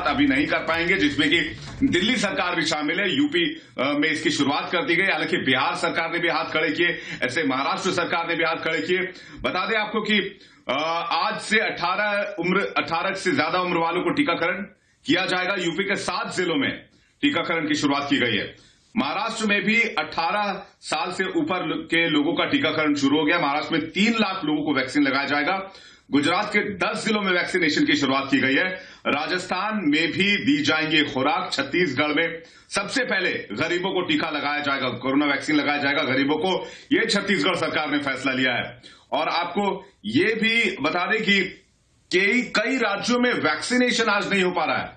शुरुआत अभी नहीं कर पाएंगे, जिसमें कि दिल्ली सरकार भी शामिल है। यूपी में इसकी शुरुआत कर दी गई, हालांकि बिहार सरकार ने भी हाथ खड़े किए, ऐसे महाराष्ट्र सरकार ने भी हाथ खड़े किए। बता दें आपको कि आज से 18 से ज्यादा उम्र वालों को टीकाकरण किया जाएगा। यूपी के 7 जिलों में टीकाकरण की शुरुआत की गई है। महाराष्ट्र में भी 18 साल से ऊपर के लोगों का टीकाकरण शुरू हो गया। महाराष्ट्र में 3 लाख लोगों को वैक्सीन लगाया जाएगा। गुजरात के 10 जिलों में वैक्सीनेशन की शुरुआत की गई है। राजस्थान में भी दी जाएंगी खुराक। छत्तीसगढ़ में सबसे पहले गरीबों को टीका लगाया जाएगा, कोरोना वैक्सीन लगाया जाएगा गरीबों को। यह छत्तीसगढ़ सरकार ने फैसला लिया है। और आपको यह भी बता दें कि कई राज्यों में वैक्सीनेशन आज नहीं हो पा रहा है,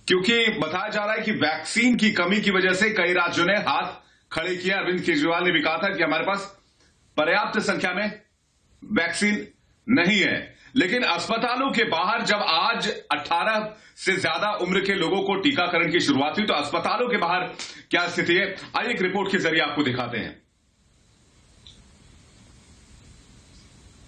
क्योंकि बताया जा रहा है कि वैक्सीन की कमी की वजह से कई राज्यों ने हाथ खड़े किया। अरविंद केजरीवाल ने भी कहा था कि हमारे पास पर्याप्त संख्या में वैक्सीन नहीं है। लेकिन अस्पतालों के बाहर जब आज 18 से ज्यादा उम्र के लोगों को टीकाकरण की शुरुआत हुई, तो अस्पतालों के बाहर क्या स्थिति है, आइए एक रिपोर्ट के जरिए आपको दिखाते हैं।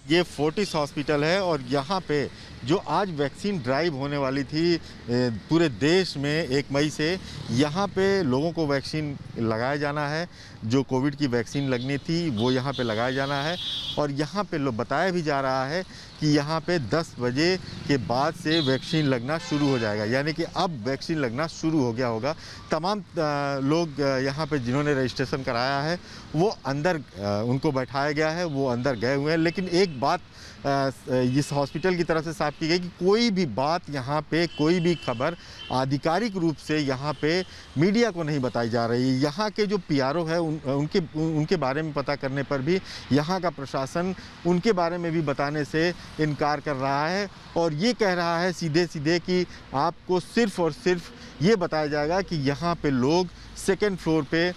ये फोर्टिस हॉस्पिटल है और यहाँ पे जो आज वैक्सीन ड्राइव होने वाली थी पूरे देश में 1 मई से, यहाँ पे लोगों को वैक्सीन लगाया जाना है। जो कोविड की वैक्सीन लगनी थी वो यहाँ पे लगाया जाना है। और यहाँ पे बताया भी जा रहा है कि यहाँ पे 10 बजे के बाद से वैक्सीन लगना शुरू हो जाएगा, यानी कि अब वैक्सीन लगना शुरू हो गया होगा। तमाम लोग यहाँ पे जिन्होंने रजिस्ट्रेशन कराया है वो अंदर उनको बैठाया गया है, वो अंदर गए हुए हैं। लेकिन एक बात इस हॉस्पिटल की तरफ से साफ की गई कि कोई भी बात यहाँ पे, कोई भी खबर आधिकारिक रूप से यहाँ पे मीडिया को नहीं बताई जा रही है। यहाँ के जो पीआरओ है उनके बारे में पता करने पर भी यहाँ का प्रशासन उनके बारे में भी बताने से इनकार कर रहा है और ये कह रहा है सीधे सीधे कि आपको सिर्फ और सिर्फ ये बताया जाएगा कि यहाँ पे लोग 2nd फ्लोर पे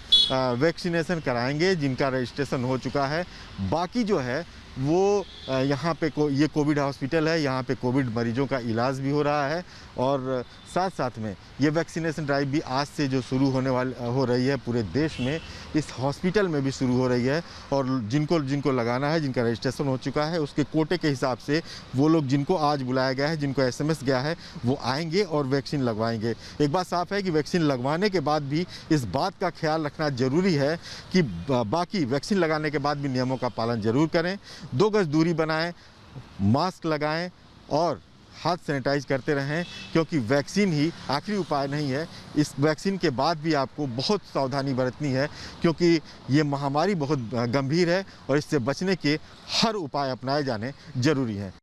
वैक्सीनेशन कराएंगे जिनका रजिस्ट्रेशन हो चुका है। बाकी जो है वो यहाँ पे ये कोविड हॉस्पिटल है, यहाँ पे कोविड मरीजों का इलाज भी हो रहा है। और साथ साथ में ये वैक्सीनेशन ड्राइव भी आज से जो शुरू हो रही है पूरे देश में, इस हॉस्पिटल में भी शुरू हो रही है। और जिनको लगाना है, जिनका रजिस्ट्रेशन हो चुका है, उसके कोटे के हिसाब से वो लोग जिनको आज बुलाया गया है, जिनको SMS गया है, वो आएंगे और वैक्सीन लगवाएंगे। एक बात साफ है कि वैक्सीन लगवाने के बाद भी इस बात का ख्याल रखना जरूरी है कि बाकी वैक्सीन लगाने के बाद भी नियमों का पालन जरूर करें, 2 गज दूरी बनाएं, मास्क लगाएं और हाथ सैनिटाइज करते रहें, क्योंकि वैक्सीन ही आखिरी उपाय नहीं है। इस वैक्सीन के बाद भी आपको बहुत सावधानी बरतनी है, क्योंकि ये महामारी बहुत गंभीर है और इससे बचने के हर उपाय अपनाए जाने जरूरी हैं।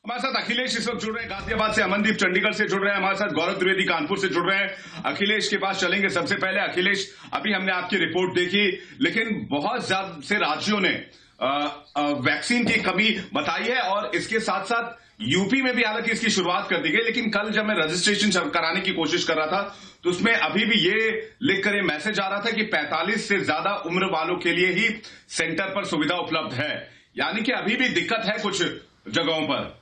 हमारे साथ अखिलेश इस वक्त जुड़ रहे हैं गाजियाबाद से, अमनदीप चंडीगढ़ से जुड़ रहे हैं, हमारे साथ गौरव द्विवेदी कानपुर से जुड़ रहे हैं। अखिलेश के पास चलेंगे। सबसे पहले अखिलेश, अभी हमने आपकी रिपोर्ट देखी, लेकिन बहुत ज्यादा से राज्यों ने वैक्सीन की कमी बताई है और इसके साथ साथ यूपी में भी हालांकि इसकी शुरुआत कर दी गई। लेकिन कल जब मैं रजिस्ट्रेशन कराने की कोशिश कर रहा था तो उसमें अभी भी ये लिखकर ये मैसेज आ रहा था कि 45 से ज्यादा उम्र वालों के लिए ही सेंटर पर सुविधा उपलब्ध है, यानी कि अभी भी दिक्कत है कुछ जगहों पर।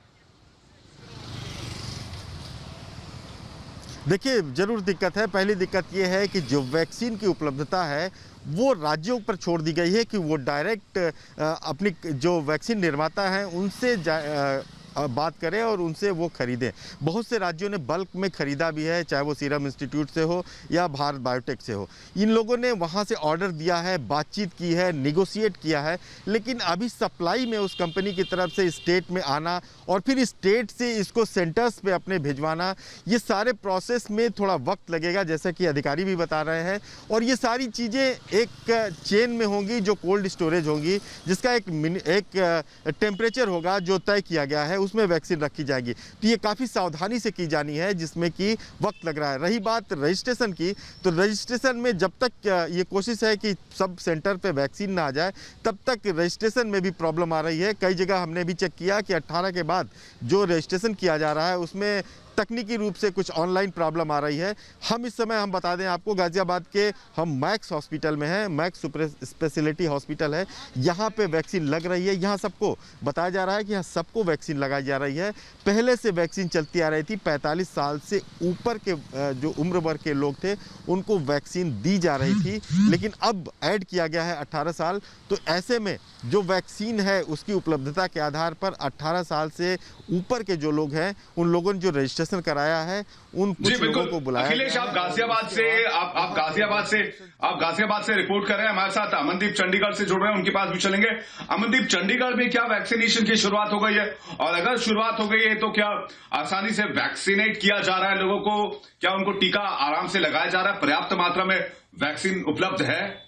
देखिए, जरूर दिक्कत है। पहली दिक्कत ये है कि जो वैक्सीन की उपलब्धता है वो राज्यों पर छोड़ दी गई है कि वो डायरेक्ट अपनी जो वैक्सीन निर्माता हैं उनसे बात करें और उनसे वो खरीदें। बहुत से राज्यों ने बल्क में खरीदा भी है, चाहे वो सीरम इंस्टीट्यूट से हो या भारत बायोटेक से हो। इन लोगों ने वहाँ से ऑर्डर दिया है, बातचीत की है, निगोशिएट किया है, लेकिन अभी सप्लाई में उस कंपनी की तरफ से स्टेट में आना और फिर स्टेट से इसको सेंटर्स पे अपने भिजवाना, ये सारे प्रोसेस में थोड़ा वक्त लगेगा, जैसा कि अधिकारी भी बता रहे हैं। और ये सारी चीज़ें एक चेन में होंगी जो कोल्ड स्टोरेज होंगी, जिसका एक टेम्परेचर होगा जो तय किया गया है, उसमें वैक्सीन रखी जाएगी। तो ये काफ़ी सावधानी से की जानी है, जिसमें कि वक्त लग रहा है। रही बात रजिस्ट्रेशन की, तो रजिस्ट्रेशन में जब तक ये कोशिश है कि सब सेंटर पे वैक्सीन ना आ जाए, तब तक रजिस्ट्रेशन में भी प्रॉब्लम आ रही है। कई जगह हमने भी चेक किया कि 18 के बाद जो रजिस्ट्रेशन किया जा रहा है उसमें तकनीकी रूप से कुछ ऑनलाइन प्रॉब्लम आ रही है। हम इस समय हम बता दें आपको गाजियाबाद के हम मैक्स हॉस्पिटल में हैं, मैक्स सुपर स्पेशलिटी हॉस्पिटल है। यहाँ पे वैक्सीन लग रही है। यहाँ सबको बताया जा रहा है कि यहाँ सबको वैक्सीन लगाई जा रही है। पहले से वैक्सीन चलती आ रही थी, 45 साल से ऊपर के जो उम्र वर्ग के लोग थे उनको वैक्सीन दी जा रही थी, लेकिन अब ऐड किया गया है 18 साल। तो ऐसे में जो वैक्सीन है उसकी उपलब्धता के आधार पर 18 साल से ऊपर के जो लोग हैं उन लोगों ने जो रजिस्ट्रेशन कराया है उन कुछ लोगों को बुलाया। अखिलेश, आप गाजियाबाद से रिपोर्ट कर रहे हैं। हमारे साथ अमनदीप चंडीगढ़ से जुड़ रहे हैं, उनके पास भी चलेंगे। अमनदीप, चंडीगढ़ में क्या वैक्सीनेशन की शुरुआत हो गई है? और अगर शुरुआत हो गई है तो क्या आसानी से वैक्सीनेट किया जा रहा है लोगों को? क्या उनको टीका आराम से लगाया जा रहा है? पर्याप्त मात्रा में वैक्सीन उपलब्ध है?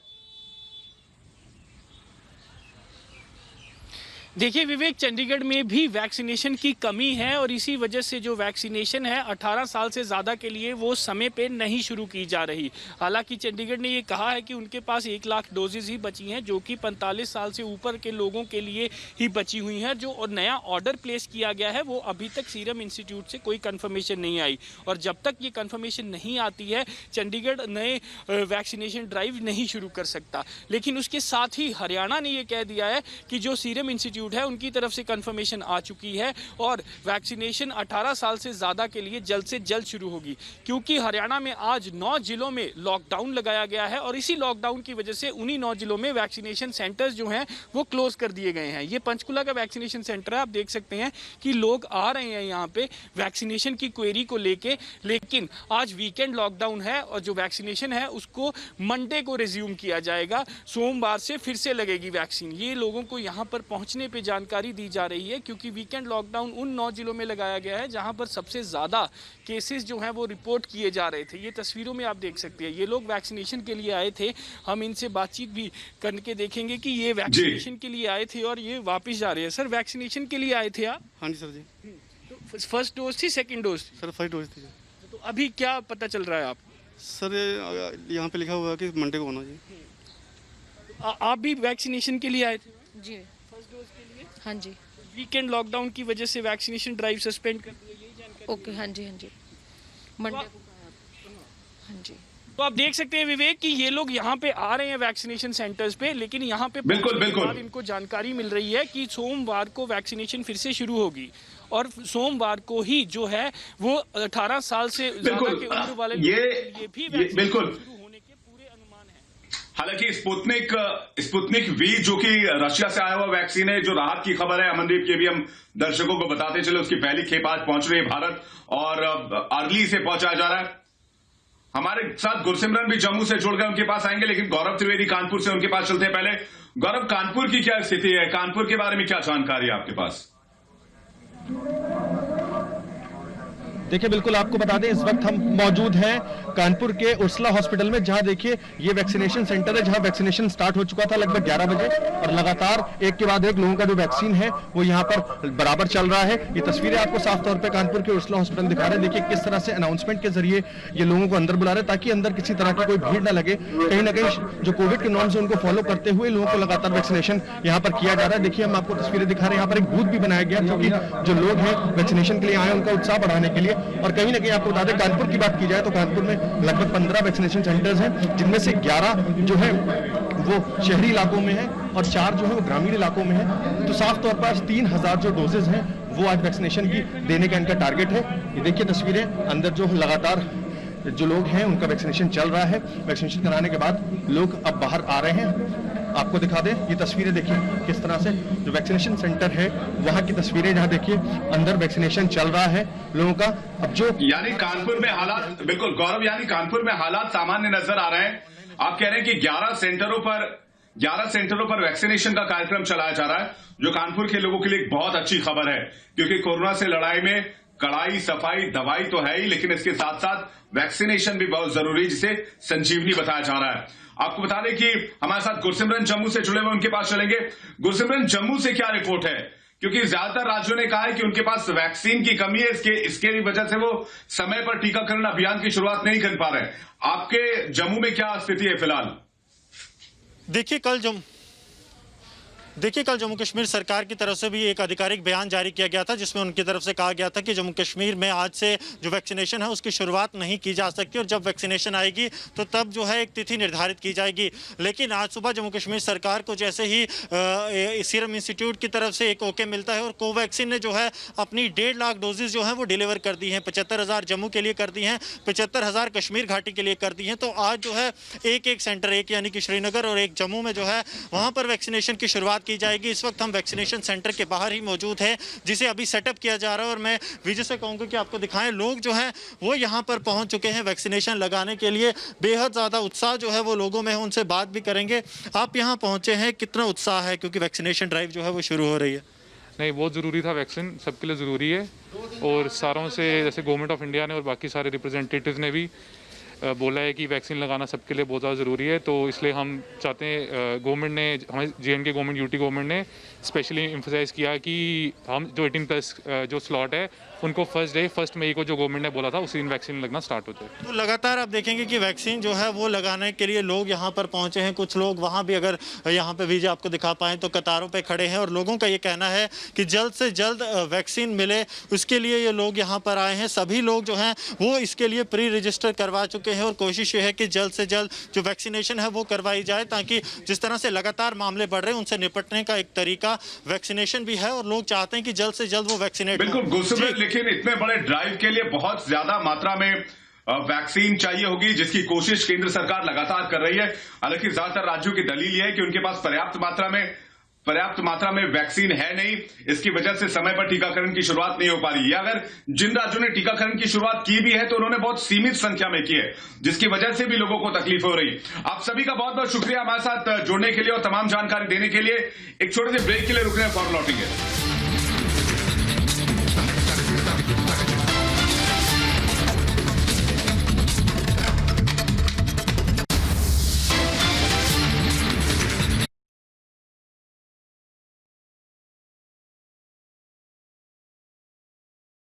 देखिए विवेक, चंडीगढ़ में भी वैक्सीनेशन की कमी है और इसी वजह से जो वैक्सीनेशन है 18 साल से ज़्यादा के लिए वो समय पे नहीं शुरू की जा रही। हालांकि चंडीगढ़ ने ये कहा है कि उनके पास 1 लाख डोजेज ही बची हैं, जो कि 45 साल से ऊपर के लोगों के लिए ही बची हुई हैं। जो और नया ऑर्डर प्लेस किया गया है वो अभी तक सीरम इंस्टीट्यूट से कोई कन्फर्मेशन नहीं आई, और जब तक ये कन्फर्मेशन नहीं आती है चंडीगढ़ नए वैक्सीनेशन ड्राइव नहीं शुरू कर सकता। लेकिन उसके साथ ही हरियाणा ने ये कह दिया है कि जो सीरम इंस्टीट्यूट है उनकी तरफ से कंफर्मेशन आ चुकी है और वैक्सीनेशन 18 साल से ज़्यादा के लिए जल्द से जल्द शुरू होगी, क्योंकि हरियाणा में आज 9 जिलों में लॉकडाउन लगाया गया है और इसी लॉकडाउन की वजह से उन्हीं 9 जिलों में वैक्सीनेशन सेंटर्स जो हैं वो क्लोज कर दिए गए हैं। ये पंचकुला का वैक्सीनेशन सेंटर है, आप देख सकते हैं कि लोग आ रहे हैं यहाँ पे वैक्सीनेशन की क्वेरी को लेके, लेकिन आज वीकेंड लॉकडाउन है और जो वैक्सीनेशन है उसको मंडे को रिज्यूम किया जाएगा। सोमवार से फिर से लगेगी वैक्सीन। ये लोगों को यहाँ पर पहुँचने पे जानकारी दी जा रही है, क्योंकि वीकेंड लॉकडाउन उन 9 जिलों में लगाया गया है जहां पर सबसे ज्यादा केसेस जो हैं वो रिपोर्ट किए जा रहे थे। ये तस्वीरों में आप देख सकते हैं, ये लोग वैक्सीनेशन के लिए आए थे। हम इनसे बातचीत भी करके देखेंगे कि ये वैक्सीनेशन के लिए आए थे और ये वापस जा रहे हैं। सर, वैक्सीनेशन के लिए आए थे आप? हाँ जी सर जी। तो फर्स्ट डोज थी, second dose? Sir first dose थी। तो अभी क्या पता चल रहा है आप? सर यहाँ पे लिखा हुआ है कि मंडे को होना जी। आप भी वैक्सीनेशन के लिए आए थे? जी फर्स्ट डोज के लिए? हाँ जी। वीकेंड लॉकडाउन की वजह से वैक्सीनेशन ड्राइव सस्पेंड कर दी है, यही जानकारी? ओके, हाँ जी हाँ जी, मंडे को। हाँ जी। तो आप देख सकते हैं विवेक कि ये लोग यहाँ पे आ रहे हैं वैक्सीनेशन सेंटर्स पे, लेकिन यहाँ पे बिल्कुल बाद इनको जानकारी मिल रही है कि सोमवार को वैक्सीनेशन फिर से शुरू होगी और सोमवार को ही जो है वो 18 साल से ज्यादा के उम्र वाले लोगों के लिए भी वैक्सीनेशन शुरू होने के पूरे अनुमान है। हालांकि स्पुतनिक वी जो कि रशिया से आया हुआ वैक्सीन है, जो राहत की खबर है अमनदीप की भी हम दर्शकों को बताते चले, उसकी पहली खेप आज पहुंच रही है भारत और अर्ली से पहुंचाया जा रहा है। हमारे साथ गुरसिमरन भी जम्मू से जुड़ गए, उनके पास आएंगे, लेकिन गौरव त्रिवेदी कानपुर से उनके पास चलते हैं। पहले गौरव, कानपुर की क्या स्थिति है? कानपुर के बारे में क्या जानकारी है आपके पास? देखिए बिल्कुल आपको बता दें, इस वक्त हम मौजूद हैं कानपुर के उर्सला हॉस्पिटल में, जहां देखिए ये वैक्सीनेशन सेंटर है, जहां वैक्सीनेशन स्टार्ट हो चुका था लगभग 11 बजे और लगातार एक के बाद एक लोगों का जो वैक्सीन है वो यहां पर बराबर चल रहा है। ये तस्वीरें आपको साफ तौर पे कानपुर के उर्सला हॉस्पिटल दिखा रहे हैं। देखिए किस तरह से अनाउंसमेंट के जरिए ये लोगों को अंदर बुला रहे हैं ताकि अंदर किसी तरह की कोई भीड़ न लगे। कहीं ना कहीं जो कोविड के नॉर्म्स है उनको फॉलो करते हुए लोगों को लगातार वैक्सीनेशन यहाँ पर किया जा रहा है। देखिए हम आपको तस्वीरें दिखा रहे हैं, यहाँ पर एक बूथ भी बनाया गया क्योंकि जो लोग हैं वैक्सीनेशन के लिए आए उनका उत्साह बढ़ाने के लिए। और कहीं ना कहीं आपको बता दें, कानपुर की बात की जाए तो कानपुर में लगभग 15 वैक्सीनेशन सेंटर्स हैं, जिनमें से 11 जो है वो शहरी इलाकों में है और 4 जो है वो ग्रामीण इलाकों में है। तो साफ तौर पर 3000 जो डोजेज हैं वो आज वैक्सीनेशन की देने का इनका टारगेट है। ये देखिए तस्वीरें, अंदर जो लगातार जो लोग हैं उनका वैक्सीनेशन चल रहा है। वैक्सीनेशन कराने के बाद लोग अब बाहर आ रहे हैं। आपको दिखा दें ये तस्वीरें, देखिए किस तरह से जो वैक्सीनेशन सेंटर है वहां की तस्वीरें, जहां देखिए अंदर वैक्सीनेशन चल रहा है लोगों का। अब जो यानी कानपुर में हालात, बिल्कुल गौरव, यानी कानपुर में हालात सामान्य नजर आ रहे हैं। आप कह रहे हैं कि 11 सेंटरों पर वैक्सीनेशन का कार्यक्रम चलाया जा रहा है, जो कानपुर के लोगों के लिए एक बहुत अच्छी खबर है, क्योंकि कोरोना से लड़ाई में कड़ाई सफाई दवाई तो है ही, लेकिन इसके साथ साथ वैक्सीनेशन भी बहुत जरूरी, जिसे संजीवनी बताया जा रहा है। आपको बता दें कि हमारे साथ गुरसिमरन जम्मू से जुड़े हुए, उनके पास चलेंगे। गुरसिमरन, जम्मू से क्या रिपोर्ट है? क्योंकि ज्यादातर राज्यों ने कहा है कि उनके पास वैक्सीन की कमी है, इसके वजह से वो समय पर टीकाकरण अभियान की शुरुआत नहीं कर पा रहे। आपके जम्मू में क्या स्थिति है फिलहाल? देखिए देखिए, कल जम्मू कश्मीर सरकार की तरफ से भी एक आधिकारिक बयान जारी किया गया था जिसमें उनकी तरफ से कहा गया था कि जम्मू कश्मीर में आज से जो वैक्सीनेशन है उसकी शुरुआत नहीं की जा सकती और जब वैक्सीनेशन आएगी तो तब जो है एक तिथि निर्धारित की जाएगी। लेकिन आज सुबह जम्मू कश्मीर सरकार को जैसे ही सीरम इंस्टीट्यूट की तरफ से एक ओके मिलता है और कोवैक्सीन ने जो है अपनी 1.5 लाख डोजेज जो है वो डिलीवर कर दी हैं। 75,000 जम्मू के लिए कर दी हैं, 75,000 कश्मीर घाटी के लिए कर दी हैं। तो आज जो है एक सेंटर, एक यानी कि श्रीनगर और एक जम्मू में जो है वहाँ पर वैक्सीनेशन की शुरुआत की जाएगी। इस वक्त हम वैक्सीनेशन सेंटर के बाहर ही मौजूद है जिसे अभी सेटअप किया जा रहा है और मैं विजय से कहूँगा कि आपको दिखाएं, लोग जो हैं वो यहाँ पर पहुँच चुके हैं वैक्सीनेशन लगाने के लिए। बेहद ज़्यादा उत्साह जो है वो लोगों में है, उनसे बात भी करेंगे। आप यहाँ पहुँचे हैं, कितना उत्साह है क्योंकि वैक्सीनेशन ड्राइव जो है वो शुरू हो रही है? नहीं, बहुत ज़रूरी था, वैक्सीन सबके लिए ज़रूरी है और सारों से जैसे गवर्नमेंट ऑफ इंडिया ने और बाकी सारे रिप्रेजेंटेटिव्स ने भी बोला है कि वैक्सीन लगाना सबके लिए बहुत ज़्यादा ज़रूरी है। तो इसलिए हम चाहते हैं, गवर्नमेंट ने, हमारे JNK गवर्नमेंट, UT गवर्नमेंट ने स्पेशली एम्फसाइज़ किया कि हम जो 18+ जो स्लॉट है उनको फर्स्ट मई को जो गवर्नमेंट ने बोला था उसी दिन वैक्सीन लगना स्टार्ट होता है। तो लगातार आप देखेंगे कि वैक्सीन जो है वो लगाने के लिए लोग यहाँ पर पहुँचे हैं। कुछ लोग वहाँ भी, अगर यहाँ पे विजय आपको दिखा पाएँ तो कतारों पे खड़े हैं और लोगों का ये कहना है कि जल्द से जल्द वैक्सीन मिले, उसके लिए ये लोग यहाँ पर आए हैं। सभी लोग जो हैं वो इसके लिए प्री रजिस्टर करवा चुके हैं और कोशिश ये है कि जल्द से जल्द जो वैक्सीनेशन है वो करवाई जाए ताकि जिस तरह से लगातार मामले बढ़ रहे हैं उनसे निपटने का एक तरीका वैक्सीनेशन भी है और लोग चाहते हैं कि जल्द से जल्द वो वैक्सीनेट। बिल्कुल गुस्से, लेकिन इतने बड़े ड्राइव के लिए बहुत ज्यादा मात्रा में वैक्सीन चाहिए होगी जिसकी कोशिश केंद्र सरकार लगातार कर रही है। हालांकि ज्यादातर राज्यों की दलील यह है कि उनके पास पर्याप्त मात्रा में वैक्सीन है नहीं, इसकी वजह से समय पर टीकाकरण की शुरुआत नहीं हो पा रही है। अगर जिन राज्यों ने टीकाकरण की शुरुआत की भी है तो उन्होंने बहुत सीमित संख्या में की है जिसकी वजह से भी लोगों को तकलीफ हो रही। आप सभी का बहुत बहुत शुक्रिया हमारे साथ जुड़ने के लिए और तमाम जानकारी देने के लिए। एक छोटे से ब्रेक के लिए रुकने, फौरन लौटेंगे।